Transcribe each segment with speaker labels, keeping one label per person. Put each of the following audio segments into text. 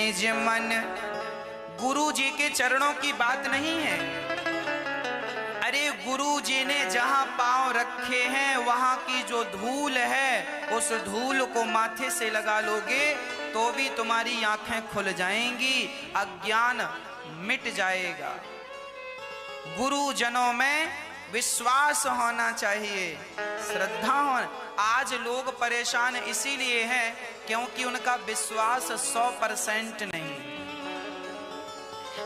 Speaker 1: निज मन। गुरु जी के चरणों की बात नहीं है। अरे गुरु जी ने जहां पांव रखे हैं वहां की जो धूल है, उस धूल को माथे से लगा लोगे तो भी तुम्हारी आंखें खुल जाएंगी, अज्ञान मिट जाएगा। गुरुजनों में विश्वास होना चाहिए, श्रद्धा होना। आज लोग परेशान इसीलिए हैं क्योंकि उनका विश्वास 100% नहीं।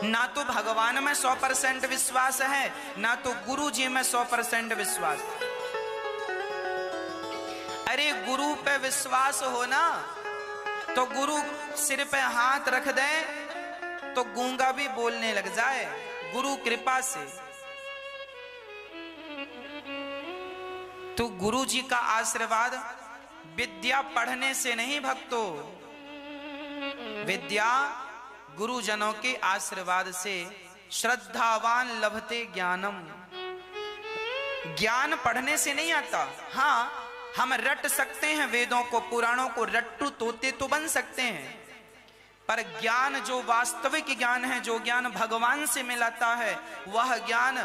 Speaker 1: ना तो भगवान में 100% विश्वास है, ना तो गुरु जी में 100% विश्वास। अरे गुरु पे विश्वास हो ना तो गुरु सिर पे हाथ रख दे तो गूंगा भी बोलने लग जाए, गुरु कृपा से। तो गुरु जी का आशीर्वाद विद्या पढ़ने से नहीं भक्तों, विद्या गुरुजनों के आशीर्वाद से। श्रद्धावान लभते ज्ञानम। ज्ञान पढ़ने से नहीं आता। हाँ, हम रट सकते हैं वेदों को, पुराणों को, रट्टू तोते तो बन सकते हैं, पर ज्ञान जो वास्तविक ज्ञान है, जो ज्ञान भगवान से मिलाता है, वह ज्ञान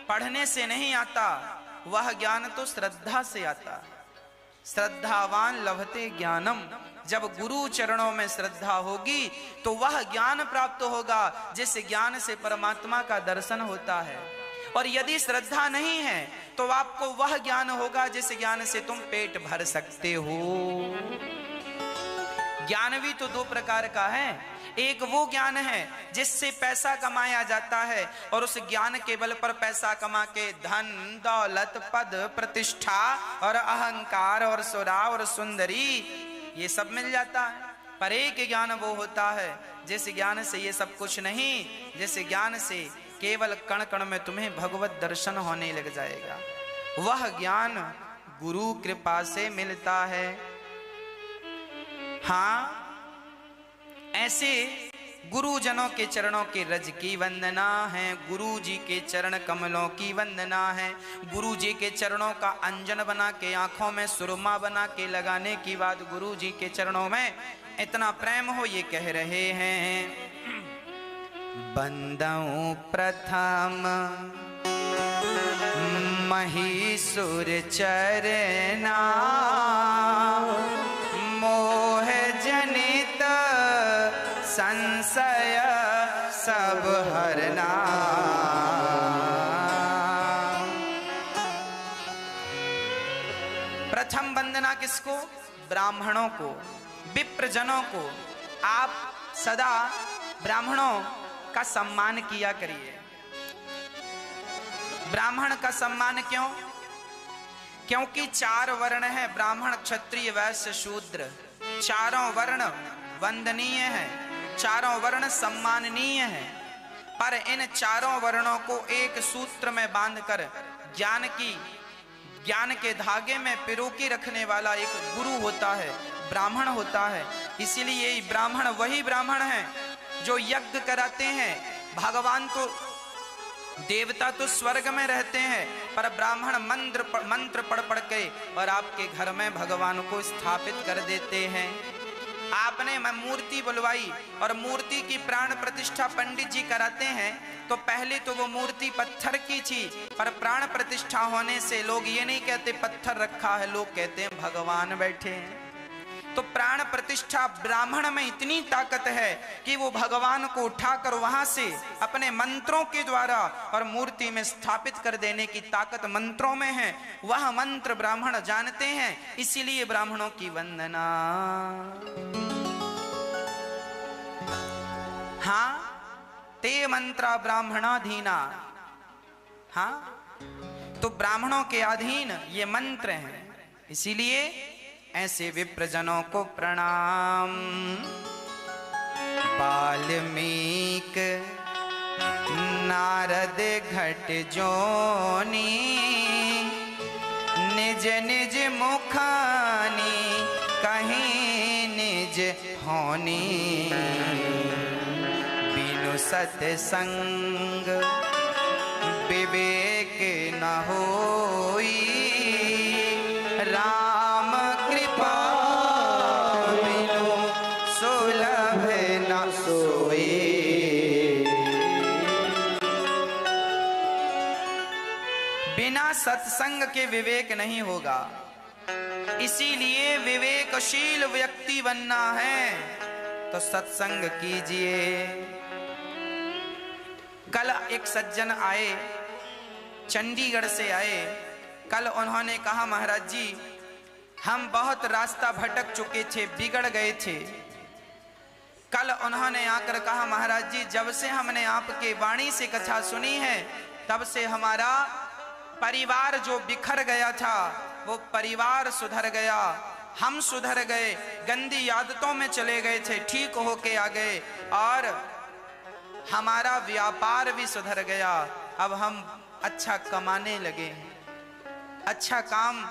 Speaker 1: पढ़ने से नहीं आता, वह ज्ञान तो श्रद्धा से आता। श्रद्धावान लभते ज्ञानम। जब गुरु चरणों में श्रद्धा होगी तो वह ज्ञान प्राप्त होगा जिस ज्ञान से परमात्मा का दर्शन होता है। और यदि श्रद्धा नहीं है तो आपको वह ज्ञान होगा जिस ज्ञान से तुम पेट भर सकते हो। ज्ञान भी तो दो प्रकार का है। एक वो ज्ञान है जिससे पैसा कमाया जाता है और उस ज्ञान के बल पर पैसा कमा के धन दौलत पद प्रतिष्ठा और अहंकार और सुरा और सुंदरी ये सब मिल जाता है। पर एक ज्ञान वो होता है जिस ज्ञान से ये सब कुछ नहीं, जिस ज्ञान से केवल कण कण में तुम्हें भगवत दर्शन होने लग जाएगा। वह ज्ञान गुरु कृपा से मिलता है। हाँ, ऐसे गुरुजनों के चरणों के रज की वंदना है, गुरु जी के चरण कमलों की वंदना है। गुरु जी के चरणों का अंजन बना के आंखों में सुरमा बना के लगाने की बात, गुरु जी के चरणों में इतना प्रेम हो ये कह रहे हैं। बंदऊ प्रथम महीसुर चरना, मोह जनित संशय सब हरना। प्रथम वंदना किसको? ब्राह्मणों को, विप्रजनों को। आप सदा ब्राह्मणों का सम्मान किया करिए। ब्राह्मण का सम्मान क्यों? क्योंकि 4 वर्ण है, ब्राह्मण क्षत्रिय वैश्य शूद्र। चारों वर्ण वंदनीय है, चारों वर्ण सम्माननीय है। पर इन चारों वर्णों को एक सूत्र में बांधकर ज्ञान के धागे में पिरोके रखने वाला एक गुरु होता है, ब्राह्मण होता है। इसीलिए ब्राह्मण वही ब्राह्मण है जो यज्ञ कराते हैं। भगवान तो देवता तो स्वर्ग में रहते हैं, पर ब्राह्मण मंत्र पढ़ पढ़ के और आपके घर में भगवान को स्थापित कर देते हैं। आपने मूर्ति बुलवाई और मूर्ति की प्राण प्रतिष्ठा पंडित जी कराते हैं, तो पहले तो वो मूर्ति पत्थर की थी, पर प्राण प्रतिष्ठा होने से लोग ये नहीं कहते पत्थर रखा है, लोग कहते हैं भगवान बैठे हैं। तो प्राण प्रतिष्ठा ब्राह्मण में इतनी ताकत है कि वो भगवान को उठाकर वहां से अपने मंत्रों के द्वारा और मूर्ति में स्थापित कर देने की ताकत मंत्रों में है। वह मंत्र ब्राह्मण जानते हैं, इसीलिए ब्राह्मणों की वंदना। हाँ, ते मंत्रा ब्राह्मणाधीना। हाँ, तो ब्राह्मणों के अधीन ये मंत्र हैं, इसीलिए ऐसे विप्रजनों को प्रणाम। वाल्मीक नारद घट जोनी, निज निज मुखानी कहीं निज होनी। बिनु सत्संग विवेक न होई, राम कृपा बिनु सुलभ भय न सोए। बिना सत्संग के विवेक नहीं होगा, इसीलिए विवेकशील व्यक्ति बनना है तो सत्संग कीजिए। कल एक सज्जन आए, चंडीगढ़ से आए। कल उन्होंने कहा, महाराज जी हम बहुत रास्ता भटक चुके थे, बिगड़ गए थे। कल उन्होंने आकर कहा, महाराज जी जब से हमने आपके वाणी से कथा सुनी है तब से हमारा परिवार जो बिखर गया था वो परिवार सुधर गया, हम सुधर गए, गंदी आदतों में चले गए थे, ठीक होके आ गए और हमारा व्यापार भी सुधर गया। अब हम अच्छा कमाने लगे, अच्छा काम।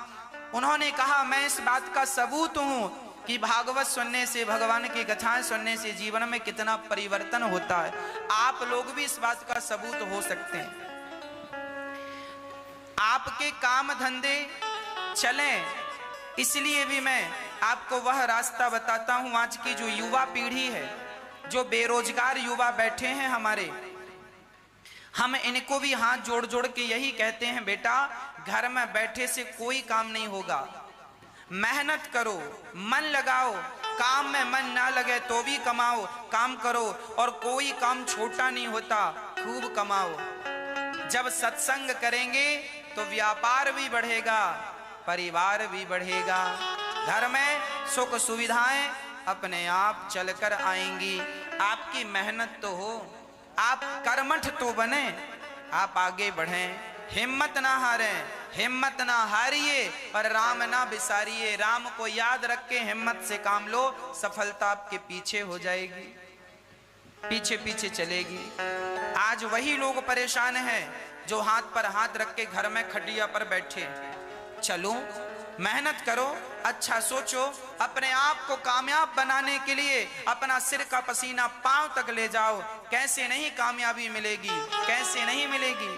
Speaker 1: उन्होंने कहा, मैं इस बात का सबूत हूं कि भागवत सुनने से, भगवान की कथाएं सुनने से जीवन में कितना परिवर्तन होता है। आप लोग भी इस बात का सबूत हो सकते हैं। आपके काम धंधे चलें, इसलिए भी मैं आपको वह रास्ता बताता हूं। आज की जो युवा पीढ़ी है, जो बेरोजगार युवा बैठे हैं हमारे, हम इनको भी हाथ जोड़ जोड़ के यही कहते हैं, बेटा घर में बैठे से कोई काम नहीं होगा, मेहनत करो, मन लगाओ, काम में मन ना लगे तो भी कमाओ, काम करो और कोई काम छोटा नहीं होता, खूब कमाओ। जब सत्संग करेंगे तो व्यापार भी बढ़ेगा, परिवार भी बढ़ेगा, घर में सुख सुविधाएं अपने आप चलकर आएंगी। आपकी मेहनत तो हो, आप कर्मठ तो बने, आप आगे बढ़ें, हिम्मत ना हारें, हिम्मत ना हारिए और राम ना बिसारिए। राम को याद रख के हिम्मत से काम लो, सफलता आपके पीछे हो जाएगी, पीछे पीछे चलेगी। आज वही लोग परेशान हैं जो हाथ पर हाथ रख के घर में खटिया पर बैठे। चलो मेहनत करो, अच्छा सोचो, अपने आप को कामयाब बनाने के लिए अपना सिर का पसीना पांव तक ले जाओ। कैसे नहीं कामयाबी मिलेगी, कैसे नहीं मिलेगी।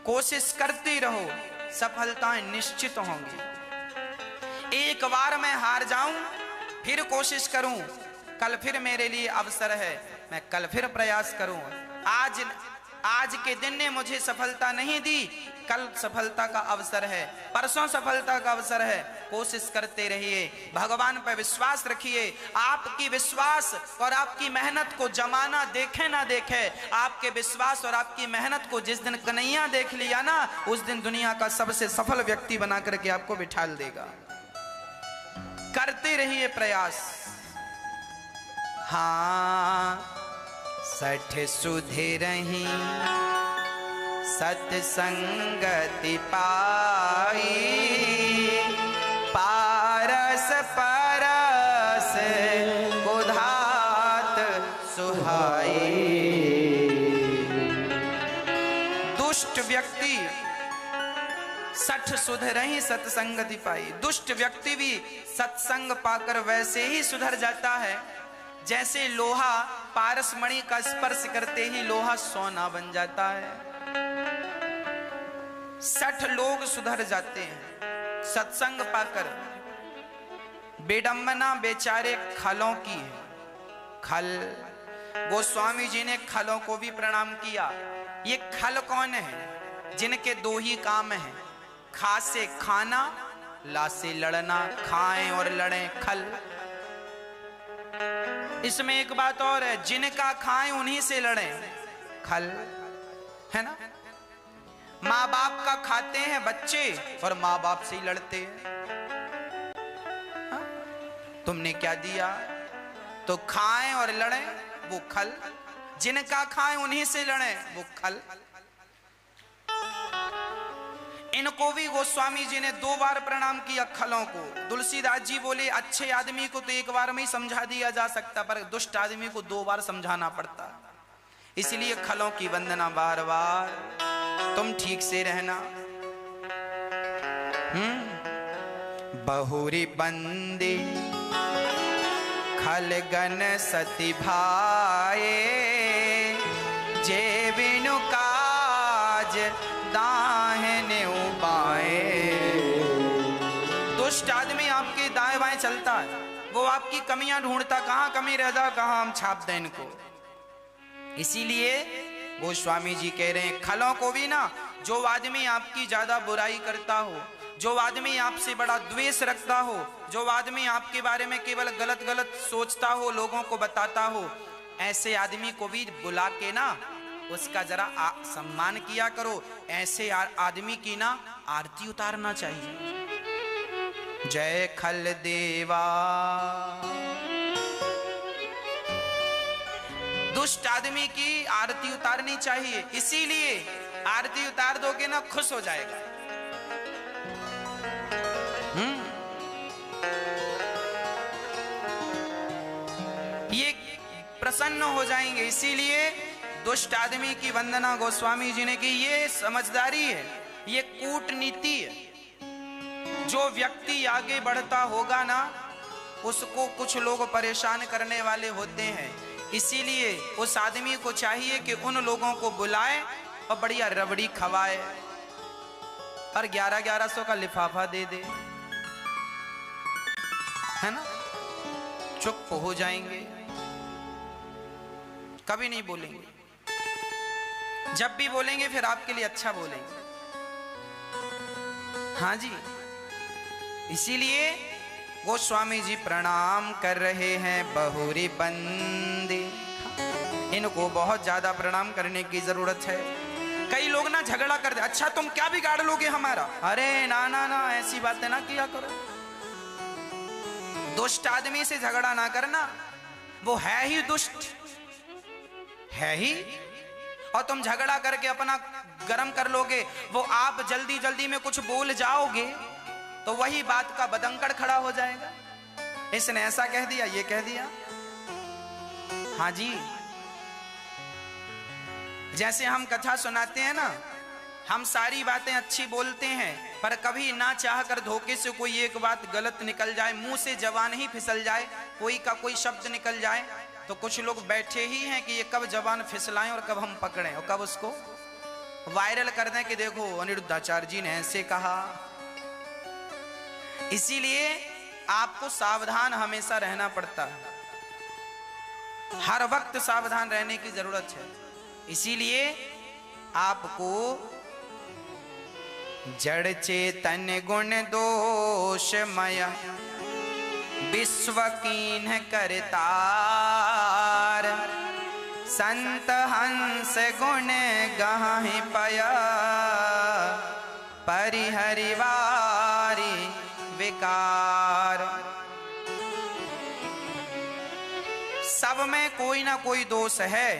Speaker 1: कोशिश करते रहो, सफलताएं निश्चित होंगी। एक बार मैं हार जाऊं फिर कोशिश करूं, कल फिर मेरे लिए अवसर है, मैं कल फिर प्रयास करूं। आज के दिन ने मुझे सफलता नहीं दी, कल सफलता का अवसर है, परसों सफलता का अवसर है। कोशिश करते रहिए, भगवान पर विश्वास रखिए। आपकी विश्वास और आपकी मेहनत को जमाना देखे ना देखे, आपके विश्वास और आपकी मेहनत को जिस दिन कन्हैया देख लिया ना, उस दिन दुनिया का सबसे सफल व्यक्ति बना करके आपको बिठाल देगा। करते रहिए प्रयास। हाँ, सठ सुधरहि सत्संगति पाई, पारस परस कुधात सुहाई। दुष्ट व्यक्ति सठ सुधरहि सत्संगति पाई। दुष्ट व्यक्ति भी सत्संग पाकर वैसे ही सुधर जाता है जैसे लोहा पारस मणि का स्पर्श करते ही लोहा सोना बन जाता है। 60 लोग सुधर जाते हैं सत्संग पाकर। बेडम्बना बेचारे खलों की है। खल, गोस्वामी जी ने खलों को भी प्रणाम किया। ये खल कौन है? जिनके दो ही काम हैं, खा से खाना, ला से लड़ना। खाएं और लड़ें, खल। इसमें एक बात और है, जिनका खाएं उन्हीं से लड़ें, खल है ना। माँ बाप का खाते हैं बच्चे और माँ बाप से ही लड़ते हैं। हा? तुमने क्या दिया, तो खाएं और लड़ें, वो खल। जिनका खाएं उन्हीं से लड़ें, वो खल। इनको भी गोस्वामी जी ने 2 बार प्रणाम किया, खलों को। तुलसीदास जी बोले, अच्छे आदमी को तो 1 बार में ही समझा दिया जा सकता, पर दुष्ट आदमी को 2 बार समझाना पड़ता। इसलिए खलों की वंदना बार बार। तुम ठीक से रहना। बहुरी बंदी खलगन सती भाए, जे बिनु काज दाहिने उपाए। दुष्ट आदमी आपके दाएं बाएं चलता है, वो आपकी कमियां ढूंढता, कहां कमी रह जा, कहां हम छाप दें इनको। इसीलिए गोस्वामी जी कह रहे हैं, खलों को भी ना, जो आदमी आपकी ज्यादा बुराई करता हो, जो आदमी आपसे बड़ा द्वेष रखता हो, जो आदमी आपके बारे में केवल गलत गलत सोचता हो, लोगों को बताता हो, ऐसे आदमी को भी बुला के ना उसका जरा सम्मान किया करो। ऐसे आदमी की ना आरती उतारना चाहिए। जय खल देवा। दुष्ट आदमी की आरती उतारनी चाहिए, इसीलिए आरती उतार दोगे ना खुश हो जाएगा। ये प्रसन्न हो जाएंगे। इसीलिए दुष्ट आदमी की वंदना गोस्वामी जी ने की। ये समझदारी है, ये कूटनीति है। जो व्यक्ति आगे बढ़ता होगा ना, उसको कुछ लोग परेशान करने वाले होते हैं। इसीलिए उस आदमी को चाहिए कि उन लोगों को बुलाए और बढ़िया रबड़ी खवाए और 1100 का लिफाफा दे दे, है ना, चुप हो जाएंगे, कभी नहीं बोलेंगे। जब भी बोलेंगे फिर आपके लिए अच्छा बोलेंगे। हाँ जी, इसीलिए गोस्वामी जी प्रणाम कर रहे हैं बहुरी बंदे। इनको बहुत ज्यादा प्रणाम करने की जरूरत है। कई लोग ना झगड़ा करते, अच्छा तुम क्या बिगाड़ लोगे हमारा। अरे ना ना ना, ऐसी बातें ना किया करो। दुष्ट आदमी से झगड़ा ना करना, वो है ही दुष्ट, है ही। और तुम झगड़ा करके अपना गरम कर लोगे, वो आप जल्दी जल्दी में कुछ बोल जाओगे तो वही बात का बदंकड़ खड़ा हो जाएगा। इसने ऐसा कह दिया, ये कह दिया। हाँ जी, जैसे हम कथा सुनाते हैं ना, हम सारी बातें अच्छी बोलते हैं, पर कभी ना चाह कर धोखे से कोई एक बात गलत निकल जाए, मुंह से जबान ही फिसल जाए, कोई का कोई शब्द निकल जाए, तो कुछ लोग बैठे ही हैं कि ये कब जबान फिसलाएं और कब हम पकड़ें और कब उसको वायरल कर दें कि देखो अनिरुद्धाचार्य जी ने ऐसे कहा। इसीलिए आपको सावधान हमेशा रहना पड़ता है, हर वक्त सावधान रहने की जरूरत है। इसीलिए आपको जड़ चेतन गुण दोषमय विश्व कीन करतार, संत हंस गुण गाहि पया परिहरिवारी विकार। सब में कोई ना कोई दोष है।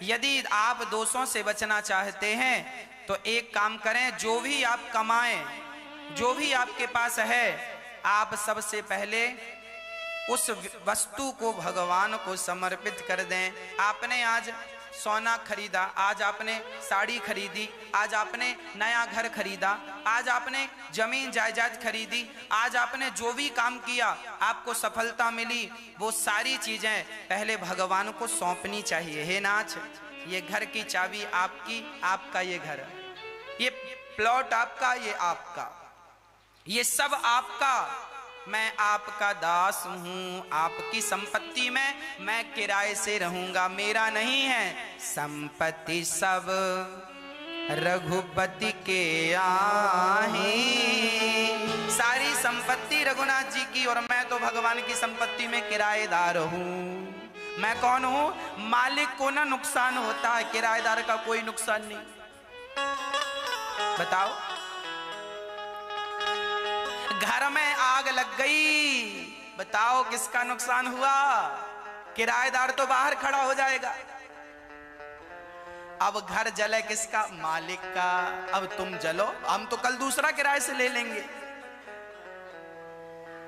Speaker 1: यदि आप दोषों से बचना चाहते हैं तो एक काम करें, जो भी आप कमाएं, जो भी आपके पास है, आप सबसे पहले उस वस्तु को भगवान को समर्पित कर दें। आपने आज सोना खरीदा, आज आपने साड़ी खरीदी, आज आपने नया घर खरीदा, आज आपने जमीन जायदाद खरीदी, आज आपने जो भी काम किया, आपको सफलता मिली, वो सारी चीजें पहले भगवान को सौंपनी चाहिए। हे नाथ, ये घर की चाबी आपकी, आपका ये घर, ये प्लॉट आपका, ये आपका, ये सब आपका, मैं आपका दास हूं, आपकी संपत्ति में मैं किराए से रहूंगा, मेरा नहीं है। संपत्ति सब रघुपति के आहे, सारी संपत्ति रघुनाथ जी की, और मैं तो भगवान की संपत्ति में किराएदार हूं। मैं कौन हूं? मालिक को ना नुकसान होता है, किराएदार का कोई नुकसान नहीं। बताओ, घर में आग लग गई, बताओ किसका नुकसान हुआ? किराएदार तो बाहर खड़ा हो जाएगा। अब घर जले किसका? मालिक का। अब तुम जलो, हम तो कल दूसरा किराए से ले लेंगे,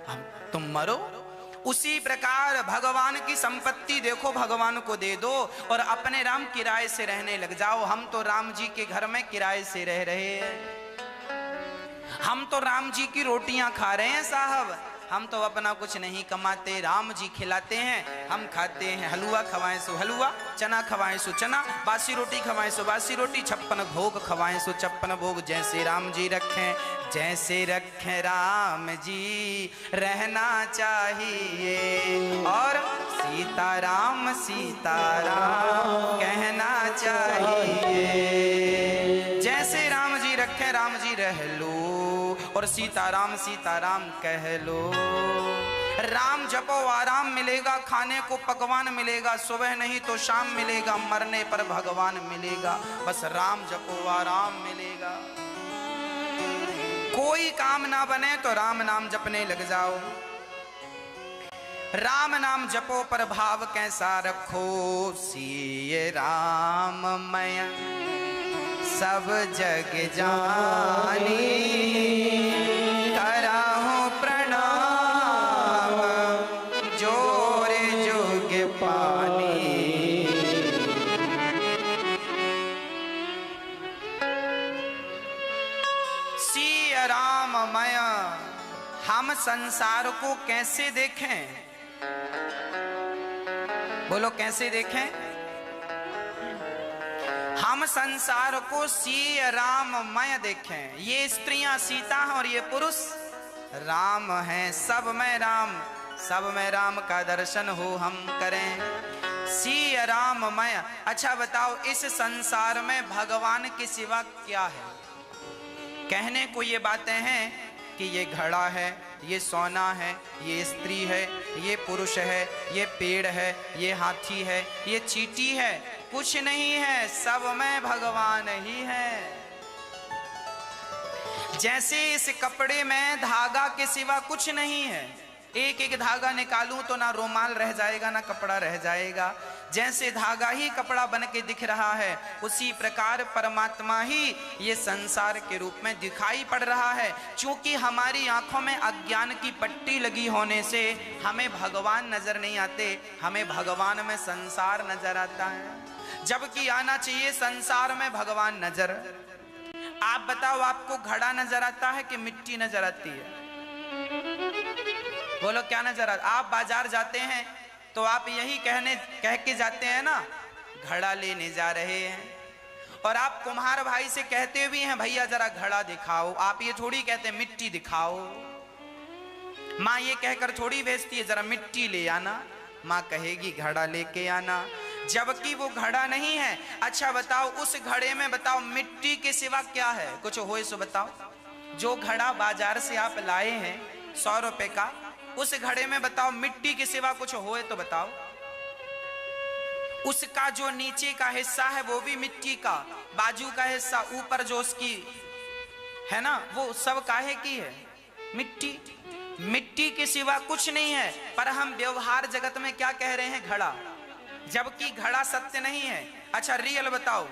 Speaker 1: हम तुम मरो। उसी प्रकार भगवान की संपत्ति देखो, भगवान को दे दो और अपने राम किराए से रहने लग जाओ। हम तो राम जी के घर में किराए से रह रहे हैं, हम तो राम जी की रोटियां खा रहे हैं साहब, हम तो अपना कुछ नहीं कमाते, राम जी खिलाते हैं, हम खाते हैं। हलवा खवाएं सो हलवा, चना खवाएं सो चना, बासी रोटी खवाएं सो बासी रोटी, 56 भोग खवाएं सो 56 भोग। जैसे राम जी रखें, जैसे रखें राम जी रहना चाहिए, और सीताराम सीताराम कहना चाहिए। जैसे राम जी रखें राम जी रह लो, और सीताराम सीताराम कह लो। राम जपो आराम मिलेगा, खाने को पकवान मिलेगा, सुबह नहीं तो शाम मिलेगा, मरने पर भगवान मिलेगा। बस राम जपो आराम मिलेगा। कोई काम ना बने तो राम नाम जपने लग जाओ। राम नाम जपो पर भाव कैसा रखो, सिए राम मैं सब जग जानी, कराहूं प्रणाम जोरे जोग पानी। सिए राममय, हम संसार को कैसे देखें? बोलो कैसे देखें? हम संसार को सिए राममय देखें। ये स्त्रियां सीता हैं और ये पुरुष राम हैं। सब में राम, सब में राम का दर्शन हो हम करें। सिए राममय। अच्छा बताओ, इस संसार में भगवान के सिवा क्या है? कहने को ये बातें हैं कि ये घड़ा है, ये सोना है, ये स्त्री है, ये पुरुष है, ये पेड़ है, ये हाथी है, ये चींटी है। कुछ नहीं है, सब में भगवान ही है। जैसे इस कपड़े में धागा के सिवा कुछ नहीं है, एक एक धागा निकालूं तो ना रुमाल रह जाएगा ना कपड़ा रह जाएगा। जैसे धागा ही कपड़ा बन के दिख रहा है, उसी प्रकार परमात्मा ही ये संसार के रूप में दिखाई पड़ रहा है। क्योंकि हमारी आंखों में अज्ञान की पट्टी लगी होने से हमें भगवान नजर नहीं आते, हमें भगवान में संसार नजर आता है। जबकि आना चाहिए संसार में भगवान नजर। आप बताओ, आपको घड़ा नजर आता है कि मिट्टी नजर आती है? बोलो क्या नजर आता? आप बाजार जाते हैं तो आप यही कह के जाते हैं ना, घड़ा लेने जा रहे हैं। और आप कुम्हार भाई से कहते भी हैं, भैया जरा घड़ा दिखाओ। आप ये थोड़ी कहते हैं मिट्टी दिखाओ। माँ ये कहकर थोड़ी भेजती है, जरा मिट्टी ले आना। माँ कहेगी घड़ा लेके आना, जबकि वो घड़ा नहीं है। अच्छा बताओ, उस घड़े में बताओ मिट्टी के सिवा क्या है? कुछ होए सो बताओ। जो घड़ा बाजार से आप लाए हैं 100 रुपए का, उस घड़े में बताओ मिट्टी के सिवा कुछ होए तो बताओ। उसका जो नीचे का हिस्सा है वो भी मिट्टी का, बाजू का हिस्सा, ऊपर जो उसकी है ना, वो सब काहे की है? मिट्टी। मिट्टी के सिवा कुछ नहीं है। पर हम व्यवहार जगत में क्या कह रहे हैं? घड़ा। जबकि घड़ा सत्य नहीं है। अच्छा रियल बताओ,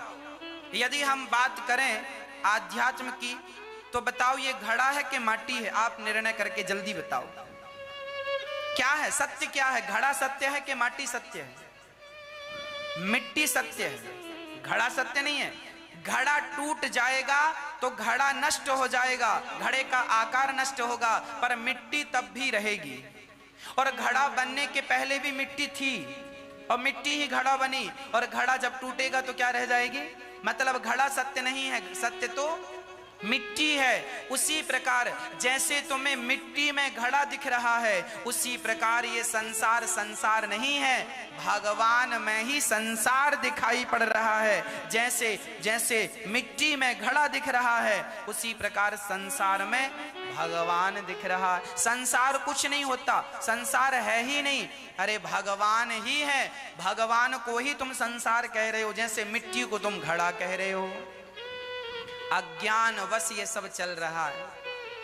Speaker 1: यदि हम बात करें आध्यात्म की, तो बताओ ये घड़ा है कि माटी है? आप निर्णय करके जल्दी बताओ, क्या है सत्य? क्या है? घड़ा सत्य है कि माटी सत्य है? मिट्टी सत्य है, घड़ा सत्य नहीं है। घड़ा टूट जाएगा तो घड़ा नष्ट हो जाएगा, घड़े का आकार नष्ट होगा, पर मिट्टी तब भी रहेगी। और घड़ा बनने के पहले भी मिट्टी थी और मिट्टी ही घड़ा बनी। और घड़ा जब टूटेगा तो क्या रह जाएगी? मतलब घड़ा सत्य नहीं है, सत्य तो मिट्टी है। उसी प्रकार जैसे तुम्हें मिट्टी में घड़ा दिख रहा है, उसी प्रकार ये संसार संसार नहीं है, भगवान में ही संसार दिखाई पड़ रहा है। जैसे जैसे मिट्टी में घड़ा दिख रहा है, उसी प्रकार संसार में भगवान दिख रहा है। संसार कुछ नहीं होता, संसार है ही नहीं, अरे भगवान ही है। भगवान को ही तुम संसार कह रहे हो, जैसे मिट्टी को तुम घड़ा कह रहे हो। अज्ञान वश ये सब चल रहा है,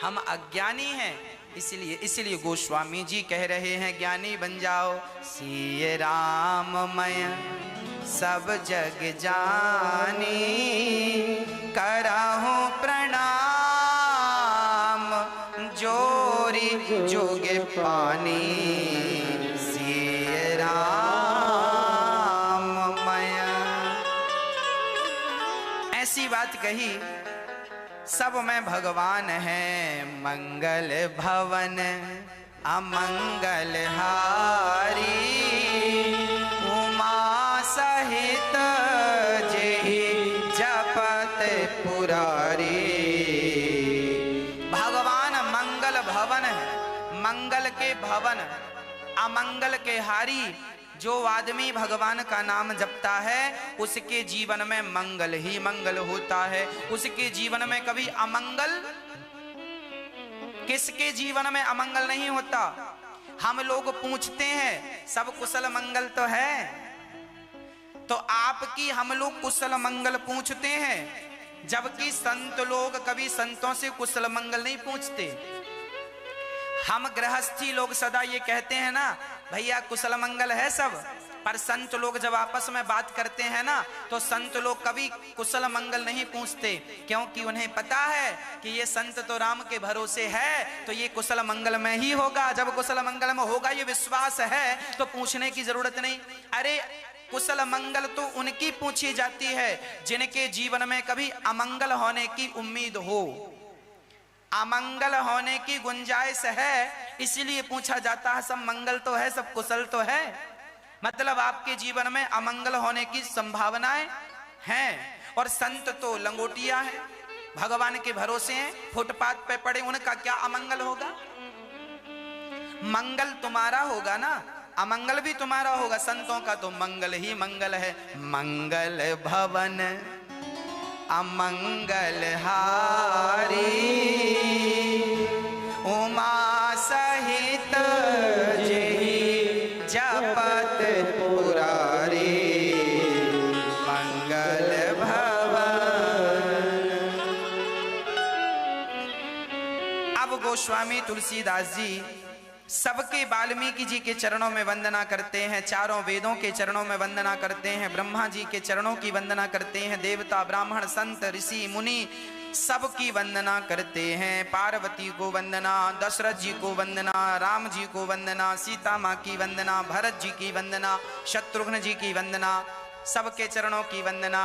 Speaker 1: हम अज्ञानी हैं। इसलिए गोस्वामी जी कह रहे हैं, ज्ञानी बन जाओ। सिए राममय सब जग जानी, कराहूं प्रणाम जोरी जोगे पानी। सिए राममय। ऐसी बात कही, सब में भगवान है। मंगल भवन अमंगल हारी, उमा सहित जेहि जपत पुरारी। भगवान मंगल भवन है, मंगल के भवन, अमंगल के हारी। जो आदमी भगवान का नाम जपता है उसके जीवन में मंगल ही मंगल होता है, उसके जीवन में कभी अमंगल, किसके जीवन में अमंगल नहीं होता। हम लोग पूछते हैं सब कुशल मंगल तो है, तो आपकी हम लोग कुशल मंगल पूछते हैं, जबकि संत लोग कभी संतों से कुशल मंगल नहीं पूछते। हम गृहस्थी लोग सदा ये कहते हैं ना, भैया कुशल मंगल है सब, पर संत लोग जब आपस में बात करते हैं ना, तो संत लोग कभी कुशल मंगल नहीं पूछते, क्योंकि उन्हें पता है कि ये संत तो राम के भरोसे है, तो ये कुशल मंगल में ही होगा। जब कुशल मंगल में होगा ये विश्वास है, तो पूछने की जरूरत नहीं। अरे कुशल मंगल तो उनकी पूछी जाती है जिनके जीवन में कभी अमंगल होने की उम्मीद हो, अमंगल होने की गुंजाइश है, इसलिए पूछा जाता है। सब मंगल तो है, सब कुशल तो है, मतलब आपके जीवन में अमंगल होने की संभावनाएं हैं। और संत तो लंगोटिया है, भगवान के भरोसे हैं, फुटपाथ पे पड़े, उनका क्या अमंगल होगा। मंगल तुम्हारा होगा ना, अमंगल भी तुम्हारा होगा। संतों का तो मंगल ही मंगल है। मंगल भवन अमंगल हारी, उमा सहित जेहि जपत पुरारी। मंगल भवन। अब गोस्वामी तुलसीदास जी सबके वाल्मीकि जी के चरणों में वंदना करते हैं, चारों वेदों के चरणों में वंदना करते हैं, ब्रह्मा जी के चरणों की वंदना करते हैं, देवता ब्राह्मण संत ऋषि मुनि सबकी वंदना करते हैं। पार्वती को वंदना, दशरथ जी को वंदना, राम जी को वंदना, सीता माँ की वंदना, भरत जी की वंदना, शत्रुघ्न जी की वंदना, सबके चरणों की वंदना,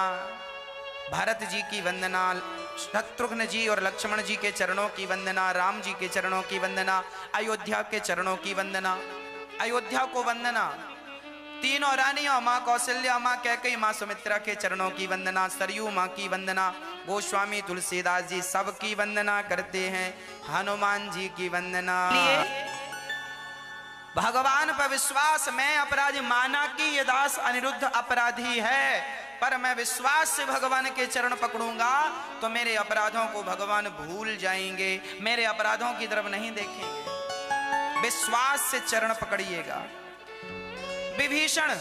Speaker 1: भरत जी की वंदना, शत्रुघ्न जी और लक्ष्मण जी के चरणों की वंदना, राम जी के चरणों की वंदना, अयोध्या के चरणों की वंदना, अयोध्या को वंदना, तीनों रानियों माँ कौशल्या, माँ कैकेयी, माँ सुमित्रा के चरणों की वंदना, सरयू माँ की वंदना, गोस्वामी तुलसीदास जी सबकी वंदना करते हैं, हनुमान जी की वंदना। भगवान पर विश्वास, मैं अपराधी, माना कि ये दास अनिरुद्ध अपराधी है, पर मैं विश्वास से भगवान के चरण पकड़ूंगा तो मेरे अपराधों को भगवान भूल जाएंगे, मेरे अपराधों की तरफ नहीं देखेंगे। विश्वास से चरण पकड़िएगा। विभीषण,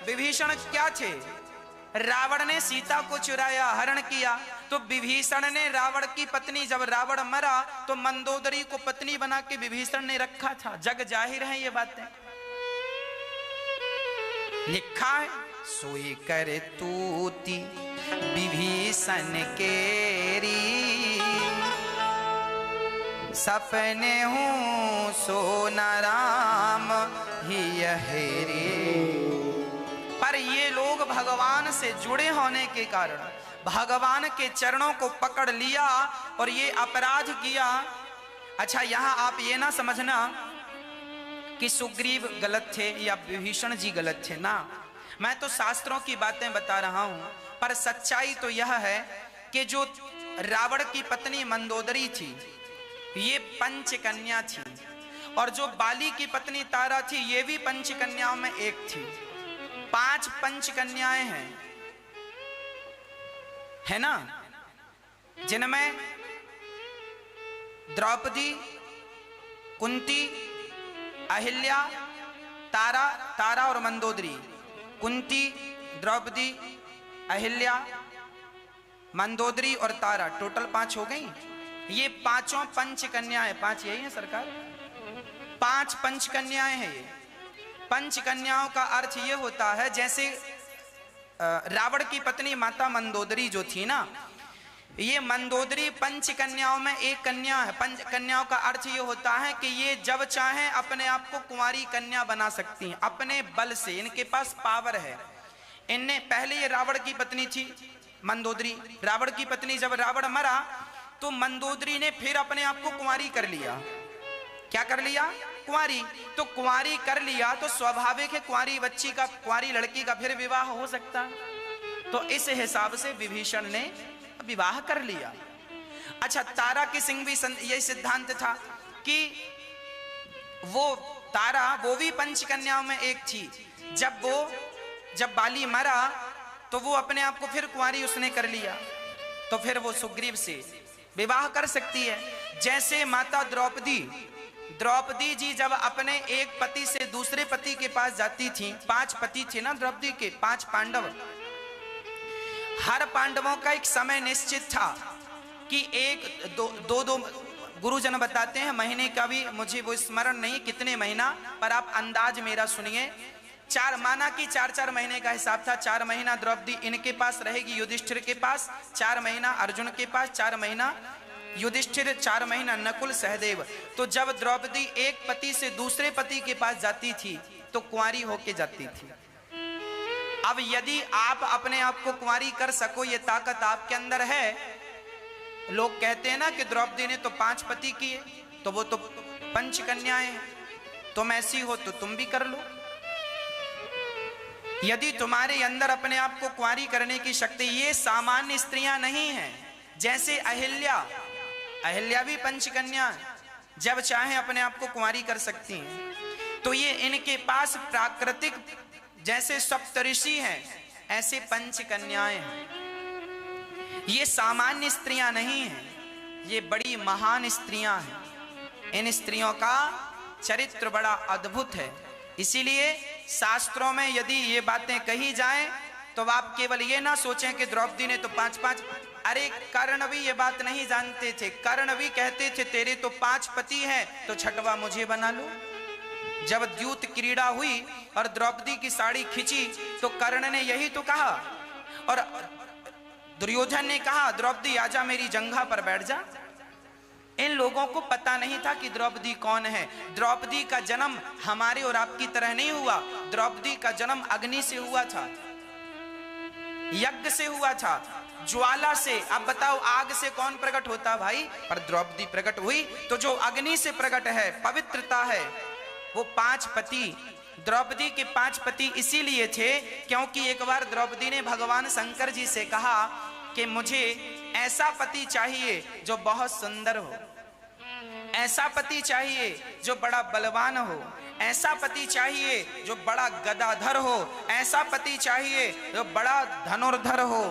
Speaker 1: विभीषण क्या थे? रावण ने सीता को चुराया, हरण किया, तो विभीषण ने रावण की पत्नी, जब रावण मरा तो मंदोदरी को पत्नी बना के विभीषण ने रखा था। जग जाहिर है ये बातें, लिखा है। सोई कर तूती विभीषण केरी, सपने हूँ सोना राम ही हेरी। पर ये लोग भगवान से जुड़े होने के कारण भगवान के चरणों को पकड़ लिया और ये अपराध किया। अच्छा, यहां आप ये ना समझना कि सुग्रीव गलत थे या विभीषण जी गलत थे ना, मैं तो शास्त्रों की बातें बता रहा हूं। पर सच्चाई तो यह है कि जो रावण की पत्नी मंदोदरी थी ये पंचकन्या थी, और जो बाली की पत्नी तारा थी ये भी पंचकन्याओं में एक थी। 5 पंचकन्याएं हैं, है ना, जिनमें द्रौपदी, कुंती, अहिल्या, तारा और मंदोदरी। कुंती, द्रौपदी, अहिल्या, मंदोदरी और तारा, टोटल 5 हो गई। ये पांचों पंचकन्याएं, 5 यही है सरकार, 5 पंचकन्याएं हैं ये। पंचकन्याओं का अर्थ ये होता है, जैसे रावण की पत्नी माता मंदोदरी जो थी ना, ये मंदोदरी पंचकन्याओं में एक कन्या है। पंचकन्याओं का अर्थ ये होता है कि ये जब चाहें अपने आप को कुंवारी कन्या बना सकती हैं, अपने बल से, इनके पास पावर है। इनने पहले, ये रावण की पत्नी थी मंदोदरी, रावण की पत्नी, जब रावण मरा तो मंदोदरी ने फिर अपने आप को कुंवारी कर लिया। क्या कर लिया? कुंवारी। तो कुंवारी कर लिया तो स्वाभाविक है कुंवारी बच्ची का, कुंवारी लड़की का फिर विवाह हो सकता। तो इस हिसाब से विभीषण ने विवाह कर लिया। अच्छा, तारा की सिंह भी यही सिद्धांत था कि वो तारा वो भी पंचकन्याओं में एक थी। जब बाली मरा तो वो अपने आप को फिर कुंवारी उसने कर लिया, तो फिर वो सुग्रीव से विवाह कर सकती है। जैसे माता द्रौपदी जी जब अपने एक पति से दूसरे पति के पास जाती थी, 5 पति थे ना द्रौपदी के, 5 पांडव। हर पांडवों का एक समय निश्चित था कि एक दो गुरुजन बताते हैं, महीने का भी मुझे वो स्मरण नहीं कितने महीना, पर आप अंदाज मेरा सुनिए। 4 माना कि 4-4 महीने का हिसाब था। 4 महीना द्रौपदी इनके पास रहेगी, युधिष्ठिर के पास, 4 महीना अर्जुन के पास, 4 महीना युधिष्ठिर, 4 महीना नकुल सहदेव। तो जब द्रौपदी एक पति से दूसरे पति के पास जाती थी तो कुंवारी होके जाती थी। अब यदि आप अपने आप को कुंवारी कर सको, ये ताकत आपके अंदर है। लोग कहते हैं ना कि द्रौपदी ने तो 5 पति किए, तो वो तो पंचकन्याएं हैं, तुम ऐसी हो तो तुम भी कर लो। यदि तुम्हारे अंदर अपने आप को कुंवारी करने की शक्ति, ये सामान्य स्त्रियां नहीं हैं। जैसे अहिल्या भी पंचकन्या, जब चाहे अपने आप को कुंवारी कर सकती हैं। तो ये इनके पास प्राकृतिक जैसे सप्तऋषि हैं, ऐसे पंचकन्याएं हैं। ये सामान्य स्त्रियां नहीं हैं, ये बड़ी महान स्त्रियां हैं। इन स्त्रियों का चरित्र बड़ा अद्भुत है। इसीलिए शास्त्रों में यदि ये बातें कही जाएं तो आप केवल ये ना सोचें कि द्रौपदी ने तो 5-5। अरे कर्ण भी ये बात नहीं जानते थे। कर्ण भी कहते थे तेरे तो 5 पति हैं, तो 6वां मुझे बना लो। जब द्यूत क्रीड़ा हुई और द्रौपदी की साड़ी खींची तो कर्ण ने यही तो कहा, और दुर्योधन ने कहा द्रौपदी आजा मेरी जंघा पर बैठ जा। इन लोगों को पता नहीं था कि द्रौपदी कौन है। द्रौपदी का जन्म हमारे और आपकी तरह नहीं हुआ। द्रौपदी का जन्म अग्नि से हुआ था, यज्ञ से हुआ था, ज्वाला से। अब बताओ आग से कौन प्रकट होता भाई? पर द्रौपदी प्रकट हुई। तो जो अग्नि से प्रकट है, पवित्रता है, वो 5 पति, द्रौपदी के 5 पति इसीलिए थे क्योंकि एक बार द्रौपदी ने भगवान शंकर जी से कहा कि मुझे ऐसा पति चाहिए जो बहुत सुंदर हो, ऐसा पति चाहिए जो बड़ा बलवान हो, ऐसा पति चाहिए जो बड़ा गदाधर हो, ऐसा पति चाहिए जो बड़ा धनुर्धर हो।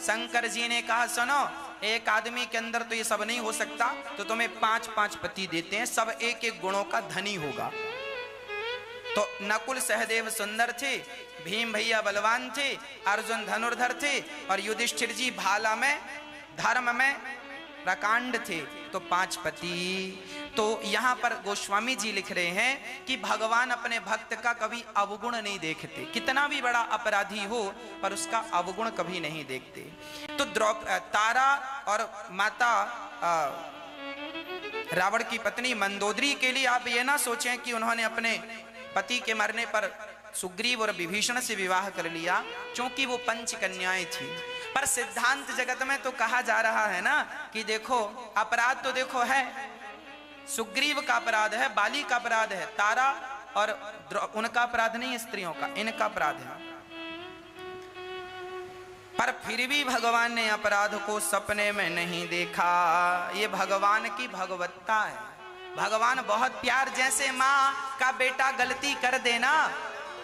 Speaker 1: शंकर जी ने कहा सुनो, एक आदमी के अंदर तो ये सब नहीं हो सकता, तो तुम्हें 5-5 पति देते हैं, सब एक-एक गुणों का धनी होगा। तो नकुल सहदेव सुंदर थे, भीम भैया बलवान थे, अर्जुन धनुर्धर थे, और युधिष्ठिर जी भाला में, धर्म में प्रकांड थे। तो 5 पति। तो यहाँ पर गोस्वामी जी लिख रहे हैं कि भगवान अपने भक्त का कभी अवगुण नहीं देखते। कितना भी बड़ा अपराधी हो पर उसका अवगुण कभी नहीं देखते। तो तारा और माता रावण की पत्नी मंदोदरी के लिए आप ये ना सोचें कि उन्होंने अपने पति के मरने पर सुग्रीव और विभीषण से विवाह कर लिया, क्योंकि वो पंचकन्याएं थी। पर सिद्धांत जगत में तो कहा जा रहा है ना कि देखो अपराध तो देखो है, सुग्रीव का अपराध है, बाली का अपराध है, तारा और उनका अपराध नहीं है, स्त्रियों का, इनका अपराध है। पर फिर भी भगवान ने अपराध को सपने में नहीं देखा। ये भगवान की भगवत्ता है। भगवान बहुत प्यार, जैसे माँ का बेटा गलती कर देना,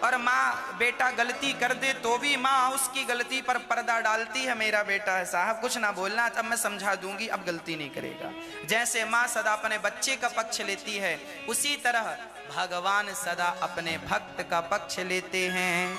Speaker 1: और माँ बेटा गलती कर दे तो भी माँ उसकी गलती पर पर्दा डालती है, मेरा बेटा है साहब कुछ ना बोलना, अब मैं समझा दूंगी, अब गलती नहीं करेगा। जैसे माँ सदा अपने बच्चे का पक्ष लेती है, उसी तरह भगवान सदा अपने भक्त का पक्ष लेते हैं।